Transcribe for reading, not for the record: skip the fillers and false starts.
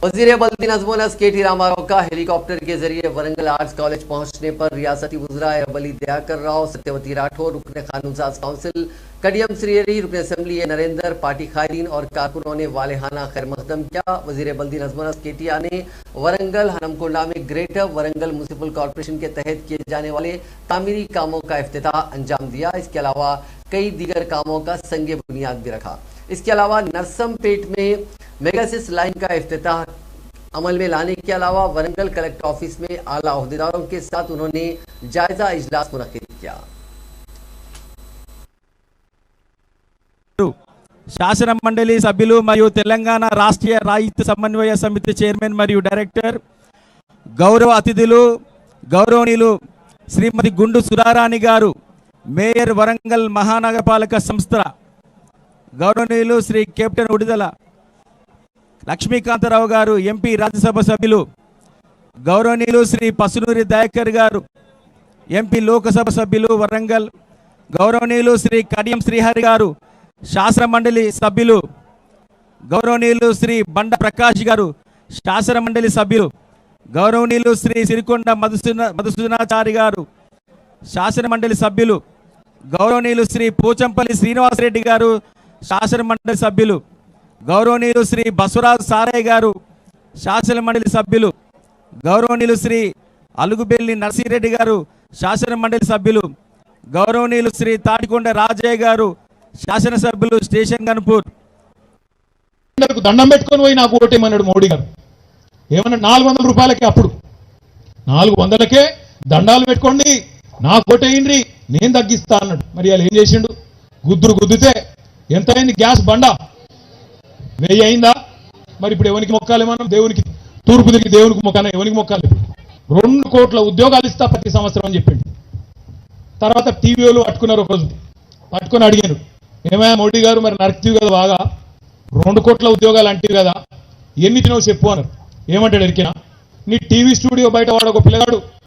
वजीर बल्दी नजमोनस केटी रामाराव का हेलीकॉप्टर के जरिए वरंगल आर्ट्स कॉलेज पहुंचने पर रियासती वज़रा वली दयाकर राव, सत्यवती राठौर, रुकन कानूनसाज काउंसिल कडियम श्रीहरी, रुकन असम्बली नरेंद्र, पार्टी कायदीन और कारकुनों ने वालेहाना खैर मकदम किया। वजीर बल्दी नजमोनस केटिया ने वरंगल हनमकोंडा में ग्रेटर वरंगल म्यूनिसिपल कॉरपोरेशन के तहत किए जाने वाले तामीरी कामों का इफ्तिताह अंजाम दिया। इसके अलावा कई दीगर कामों का संगे बुनियाद भी रखा। इसके अलावा नरसमपेट में मेगासिस लाइन का इफ्तिताह अमल में लाने के अलावा वरंगल कलेक्टर ऑफिस में आला ओहदेदारों के साथ उन्होंने जायजा इजलास मुनक्किद किया। శాసన మండలి సభ్యులు మరియు తెలంగాణ రాష్ట్రీయ రైతు సమన్వయ సమితి చైర్మన్ మరియు డైరెక్టర్, గౌరవ అతిథులు, గౌరవనీయులు శ్రీమతి గుండు సుధారాణి గారు, మేయర్ వరంగల్ మహానగరపాలక సంస్థ, గౌరవనీయులు శ్రీ కెప్టెన్ ఉడిదల లక్ష్మీకాంతరావు గారు, ఎంపీ రాజ్యసభ సభ్యులు, గౌరవనీయులు శ్రీ పసునూరి దయాకర్ గారు, ఎంపీ లోకసభ సభ్యులు వరంగల్, గౌరవనీయులు శ్రీ కడియం శ్రీహరి గారు, శాసన మండలి సభ్యులు, గౌరవనీయులు శ్రీ బండ ప్రకాష్ గారు, శాసన మండలి సభ్యులు, గౌరవనీయులు శ్రీ సిరికొండ మధుసూదనాచారి గారు, శాసన మండలి సభ్యులు, గౌరవనీయులు శ్రీ పోచంపల్లి శ్రీనివాసరెడ్డి గారు, శాసన మండలి సభ్యులు, గౌరవనీయులు శ్రీ బసవరాజు సారయ్య గారు, శాసన మండలి సభ్యులు, గౌరవనీయులు శ్రీ అలుగుబెల్లి నర్సిరెడ్డి గారు, శాసన మండలి సభ్యులు, గౌరవనీయులు శ్రీ తాటికొండ రాజయ్య గారు, శాసనసభ్యులు స్టేషన్ గన్పూర్. దండం పెట్టుకొని పోయి నాకు ఓటేమన్నాడు మోడీ గారు. ఏమన్నా 400 రూపాయలకే, అప్పుడు 400కే దండాలు పెట్టుకోండి, నాకు ఓటేయండి, నేను తగ్గిస్తా అన్నాడు. మరి వాళ్ళు ఏం చేసిండు? గుద్దితే ఎంత అయింది? గ్యాస్ బండ 1000 అయిందా? మరి ఇప్పుడు ఎవరికి మొక్కాలి మనం? దేవునికి తూర్పు తిరిగి దేవునికి మొక్కాలి, ఎవరికి మొక్కాలి? 2 కోట్ల ఉద్యోగాలు ఇస్తా ప్రతి సంవత్సరం అని చెప్పిండు. తర్వాత టీవీలు పట్టుకున్నారు, ఒకరోజు పట్టుకొని అడిగారు, ఏమయ్యా మోడీ గారు, మరి నరక్తివి కదా బాగా, 2 కోట్ల ఉద్యోగాలు అంటివి కదా, ఎన్ని తినవు చెప్పు అన్నారు. ఏమంటాడు ఎరికినా? నీ టీవీ స్టూడియో బయట వాడు ఒక పిల్లగాడు